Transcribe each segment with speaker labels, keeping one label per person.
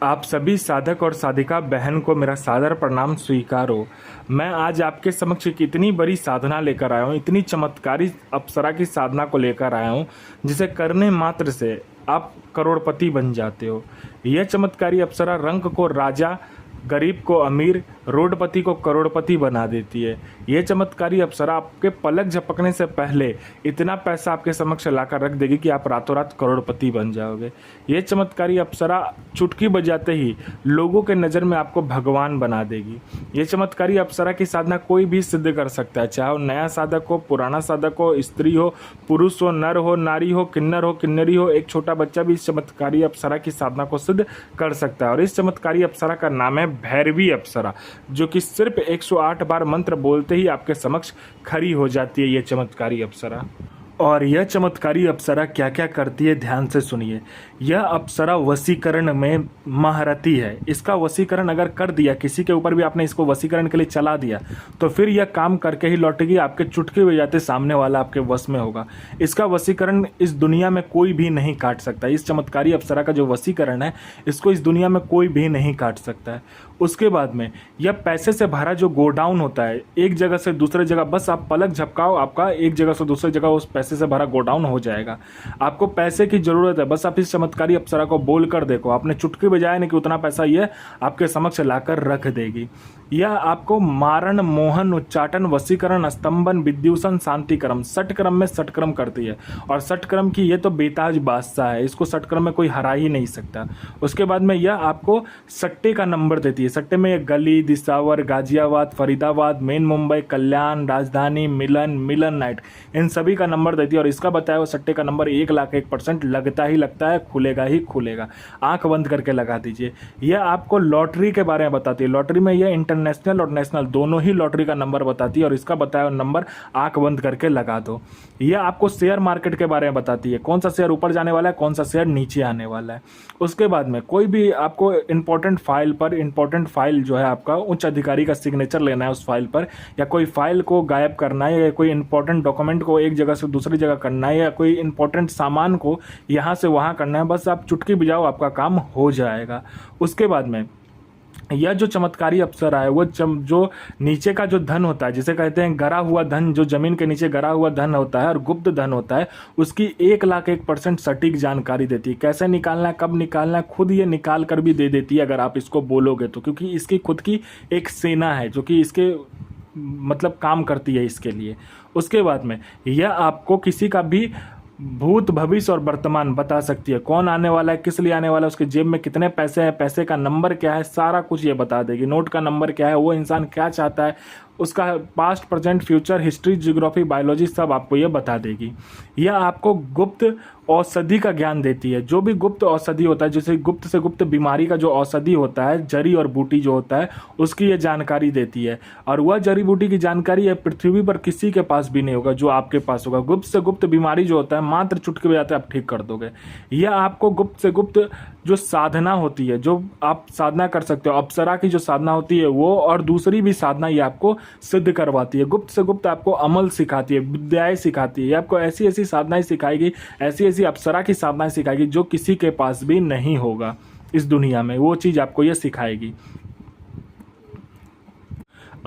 Speaker 1: आप सभी साधक और साधिका बहन को मेरा सादर प्रणाम स्वीकार हो। मैं आज आपके समक्ष एक इतनी बड़ी साधना लेकर आया हूँ, इतनी चमत्कारी अप्सरा की साधना को लेकर आया हूँ जिसे करने मात्र से आप करोड़पति बन जाते हो। यह चमत्कारी अप्सरा रंक को राजा, गरीब को अमीर, रोडपति को करोड़पति बना देती है। यह चमत्कारी अप्सरा आपके पलक झपकने से पहले इतना पैसा आपके समक्ष लाकर रख देगी कि आप रातों रात करोड़पति बन जाओगे। यह चमत्कारी अप्सरा चुटकी बजाते ही लोगों के नज़र में आपको भगवान बना देगी। यह चमत्कारी अप्सरा की साधना कोई भी सिद्ध कर सकता है, चाहे वो नया साधक हो, पुराना साधक हो, स्त्री हो, पुरुष हो, नर हो, नारी हो, किन्नरी हो, एक छोटा बच्चा भी इस चमत्कारी अप्सरा की साधना को सिद्ध कर सकता है। और इस चमत्कारी अप्सरा का नाम है भैरवी अप्सरा, जो कि सिर्फ 108 बार मंत्र बोलते ही आपके समक्ष खड़ी हो जाती है ये चमत्कारी अप्सरा। और यह चमत्कारी अप्सरा क्या क्या करती है, ध्यान से सुनिए। यह अप्सरा वशीकरण में महारथी है। इसका वशीकरण अगर कर दिया, किसी के ऊपर भी आपने इसको वशीकरण के लिए चला दिया, तो फिर यह काम करके ही लौटेगी, आपके चुटकी बजाते सामने वाला आपके वश में होगा। इसका वशीकरण इस दुनिया में कोई भी नहीं काट सकता। इस चमत्कारी अप्सरा का जो वशीकरण है, इसको इस दुनिया में कोई भी नहीं काट सकता है। उसके बाद में यह पैसे से भरा जो गोडाउन होता है, एक जगह से दूसरे जगह बस आप पलक झपकाओ, आपका एक जगह से दूसरी जगह उस पैसे से भरा गोडाउन हो जाएगा। आपको पैसे की जरूरत है, बस आप इस चमत्कारी अप्सरा को बोल कर देखो। आपने चुटकी बजाया नहीं कि उतना पैसा यह आपके समक्ष लाकर रख देगी। यह आपको मारण, मोहन, उच्चाटन, वशीकरण, स्तंभन, विद्युषण, शांतिक्रम, षटक्रम में षटक्रम करती है। और षटक्रम की ये तो बेताज बादशाह है, इसको षटक्रम में कोई हरा ही नहीं सकता। उसके बाद में यह आपको सट्टे का नंबर देती है। सट्टे में गली, दिसावर, गाजियाबाद, फरीदाबाद, मेन मुंबई, कल्याण, राजधानी, मिलन नाइट, इन सभी का नंबर देती है। और इसका बताया हुआ सट्टे का नंबर 1,01% लगता ही लगता है, खुलेगा ही खुलेगा। आंख बंद करके लगा दीजिए। यह आपको लॉटरी के बारे में बताती है। लॉटरी में यह इंटरनेशनल और नेशनल दोनों ही लॉटरी का नंबर बताती है, और इसका बताया हुआ नंबर आंख बंद करके लगा दो। यह आपको शेयर मार्केट के बारे में बताती है, कौन सा शेयर ऊपर जाने वाला है, कौन सा शेयर नीचे आने वाला है। उसके बाद में कोई भी आपको इंपॉर्टेंट फाइल जो है, आपका उच्च अधिकारी का सिग्नेचर लेना है उस फाइल पर, या कोई फाइल को गायब करना है, या कोई इंपॉर्टेंट डॉक्यूमेंट को एक जगह से दूसरी जगह करना है, या कोई इंपॉर्टेंट सामान को यहाँ से वहाँ करना है, बस आप चुटकी बजाओ, आपका काम हो जाएगा। उसके बाद में यह जो चमत्कारी अप्सरा है, वो जो नीचे का जो धन होता है, जिसे कहते हैं गरा हुआ धन, जो जमीन के नीचे गरा हुआ धन होता है और गुप्त धन होता है, उसकी 1,01% सटीक जानकारी देती है। कैसे निकालना है, कब निकालना है, खुद ये निकाल कर भी दे देती है अगर आप इसको बोलोगे तो। क्योंकि इसकी खुद की एक सेना है जो कि इसके मतलब काम करती है इसके लिए। उसके बाद में यह आपको किसी का भी भूत, भविष्य और वर्तमान बता सकती है। कौन आने वाला है, किस लिए आने वाला है, उसके जेब में कितने पैसे हैं, पैसे का नंबर क्या है, सारा कुछ ये बता देगी। नोट का नंबर क्या है, वो इंसान क्या चाहता है, उसका past, present, future, history, geography, biology सब आपको ये बता देगी। यह आपको गुप्त औषधि का ज्ञान देती है। जो भी गुप्त औषधि होता है, जैसे गुप्त से गुप्त बीमारी का जो औषधि होता है, जड़ी और बूटी जो होता है, उसकी ये जानकारी देती है। और वह जड़ी बूटी की जानकारी है पृथ्वी पर किसी के पास भी नहीं होगा जो आपके पास होगा। गुप्त से गुप्त बीमारी जो होता है, मात्र चुटकी बजाते आप ठीक कर दोगे। यह आपको गुप्त से गुप्त जो साधना होती है, जो आप साधना कर सकते हो, अप्सरा की जो साधना होती है वो, और दूसरी भी साधना ये आपको सिद्ध करवाती है। गुप्त से गुप्त आपको अमल सिखाती है, विद्याएं सिखाती है। ये आपको ऐसी ऐसी साधनाएं सिखाएगी, ऐसी ऐसी अप्सरा की साधनाएं सिखाएगी जो किसी के पास भी नहीं होगा इस दुनिया में। वो चीज़ आपको ये सिखाएगी।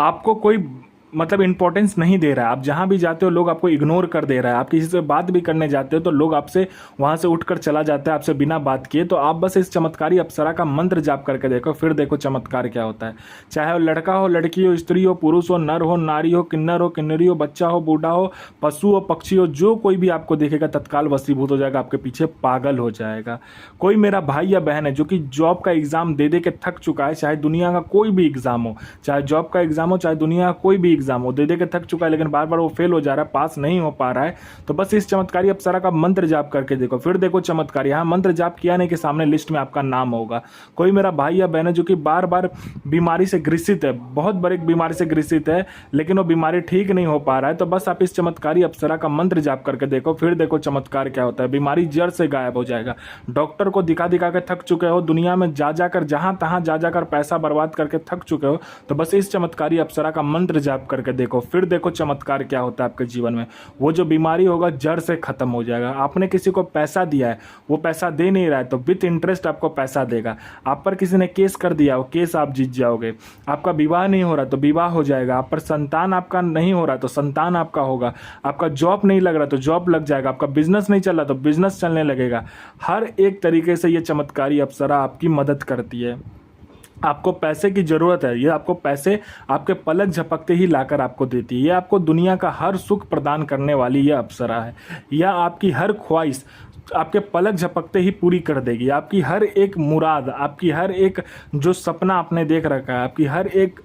Speaker 1: आपको कोई मतलब इंपॉर्टेंस नहीं दे रहा है, आप जहाँ भी जाते हो लोग आपको इग्नोर कर दे रहा है। आप किसी से बात भी करने जाते हो तो लोग आपसे वहाँ से उठकर चला जाता है आपसे बिना बात किए। तो आप बस इस चमत्कारी अप्सरा का मंत्र जाप करके देखो, फिर देखो चमत्कार क्या होता है। चाहे वो लड़का हो, लड़की हो, स्त्री हो, पुरुष हो, नर हो, नारी हो, किन्नरी हो, बच्चा हो, बूढ़ा हो, पशु हो, पक्षी हो, जो कोई भी आपको देखेगा तत्काल वशीभूत हो जाएगा, आपके पीछे पागल हो जाएगा। कोई मेरा भाई या बहन है जो कि जॉब का एग्जाम दे दे के थक चुका है, चाहे दुनिया का कोई भी एग्जाम हो, चाहे जॉब का एग्जाम हो, चाहे दुनिया का कोई भी एग्जाम हो, दे दे के थक चुका है, लेकिन बार बार वो फेल हो जा रहा है, पास नहीं हो पा रहा है, तो बस इस चमत्कारी अप्सरा का मंत्र जाप करके देखो, फिर देखो चमत्कार। यहाँ मंत्र जाप किया नहीं कि सामने लिस्ट में आपका नाम होगा। कोई मेरा भाई या बहन है जो कि बार बार बीमारी से ग्रसित है, बहुत बड़ी बीमारी से ग्रसित है, लेकिन वो बीमारी ठीक नहीं हो पा रहा है, तो बस आप इस चमत्कारी अप्सरा का मंत्र जाप करके देखो, फिर देखो चमत्कार क्या होता है। बीमारी जड़ से गायब हो जाएगा। डॉक्टर को दिखा दिखा के थक चुके हो, दुनिया में जा जाकर, जहां तहां जा जाकर पैसा बर्बाद करके थक चुके हो, तो बस इस चमत्कारी अप्सरा का मंत्र जाप करके देखो, फिर देखो चमत्कार क्या होता है आपके जीवन में। वो जो बीमारी होगा जड़ से ख़त्म हो जाएगा। आपने किसी को पैसा दिया है, वो पैसा दे नहीं रहा है, तो विथ इंटरेस्ट आपको पैसा देगा। आप पर किसी ने केस कर दिया, वो केस आप जीत जाओगे। आपका विवाह नहीं हो रहा तो विवाह हो जाएगा। आप पर संतान आपका नहीं हो रहा तो संतान आपका होगा। आपका जॉब नहीं लग रहा तो जॉब लग जाएगा। आपका बिजनेस नहीं चल रहा तो बिजनेस चलने लगेगा। हर एक तरीके से ये चमत्कारी अप्सरा आपकी मदद करती है। आपको पैसे की ज़रूरत है, ये आपको पैसे आपके पलक झपकते ही लाकर आपको देती है। ये आपको दुनिया का हर सुख प्रदान करने वाली ये अप्सरा है। यह आपकी हर ख्वाहिश आपके पलक झपकते ही पूरी कर देगी। आपकी हर एक मुराद, आपकी हर एक जो सपना आपने देख रखा है, आपकी हर एक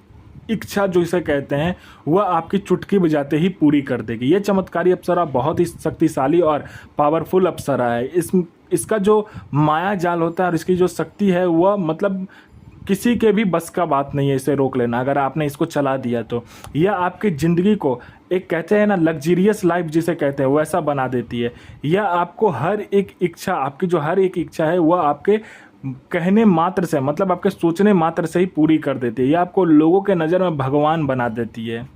Speaker 1: इच्छा जो इसे कहते हैं, वह आपकी चुटकी बजाते ही पूरी कर देगी। ये चमत्कारी अप्सरा बहुत ही शक्तिशाली और पावरफुल अप्सरा है। इसका जो माया जाल होता है और इसकी जो शक्ति है, वह मतलब किसी के भी बस का बात नहीं है इसे रोक लेना। अगर आपने इसको चला दिया तो यह आपकी ज़िंदगी को एक कहते हैं ना लग्जरियस लाइफ जिसे कहते हैं वैसा बना देती है। यह आपको हर एक इच्छा, आपकी जो हर एक इच्छा है वह आपके कहने मात्र से, मतलब आपके सोचने मात्र से ही पूरी कर देती है। यह आपको लोगों के नज़र में भगवान बना देती है।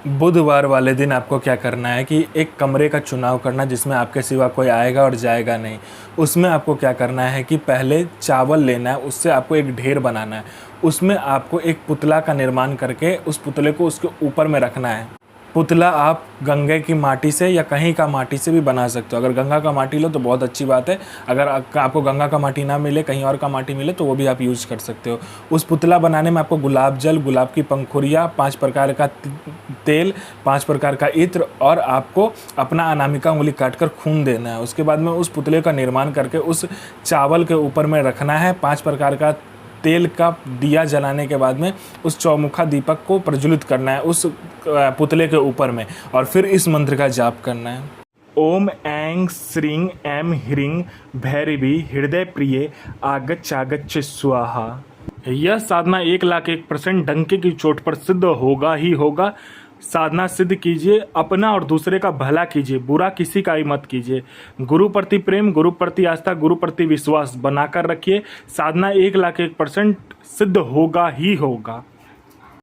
Speaker 1: बुधवार वाले दिन आपको क्या करना है कि एक कमरे का चुनाव करना जिसमें आपके सिवा कोई आएगा और जाएगा नहीं। उसमें आपको क्या करना है कि पहले चावल लेना है, उससे आपको एक ढेर बनाना है। उसमें आपको एक पुतला का निर्माण करके उस पुतले को उसके ऊपर में रखना है। पुतला आप गंगे की माटी से या कहीं का माटी से भी बना सकते हो। अगर गंगा का माटी लो तो बहुत अच्छी बात है। अगर आपको गंगा का माटी ना मिले, कहीं और का माटी मिले, तो वो भी आप यूज़ कर सकते हो। उस पुतला बनाने में आपको गुलाब जल, गुलाब की पंखुड़ियाँ, 5 प्रकार का तेल, 5 प्रकार का इत्र और आपको अपना अनामिका उंगली काटकर खून देना है। उसके बाद में उस पुतले का निर्माण करके उस चावल के ऊपर में रखना है। 5 प्रकार का तेल का दिया जलाने के बाद में उस चौमुखा दीपक को प्रज्वलित करना है उस पुतले के ऊपर में, और फिर इस मंत्र का जाप करना है। ओम ऐं श्रीं ऐं ह्रीं भैरवी हृदय प्रिय आगच्छ स्वाहा। यह साधना 1,01,000% डंके की चोट पर सिद्ध होगा ही होगा। साधना सिद्ध कीजिए, अपना और दूसरे का भला कीजिए, बुरा किसी का ही मत कीजिए। गुरु प्रति प्रेम, गुरु प्रति आस्था, गुरु प्रति विश्वास बनाकर रखिए। साधना 1,01,000% सिद्ध होगा ही होगा।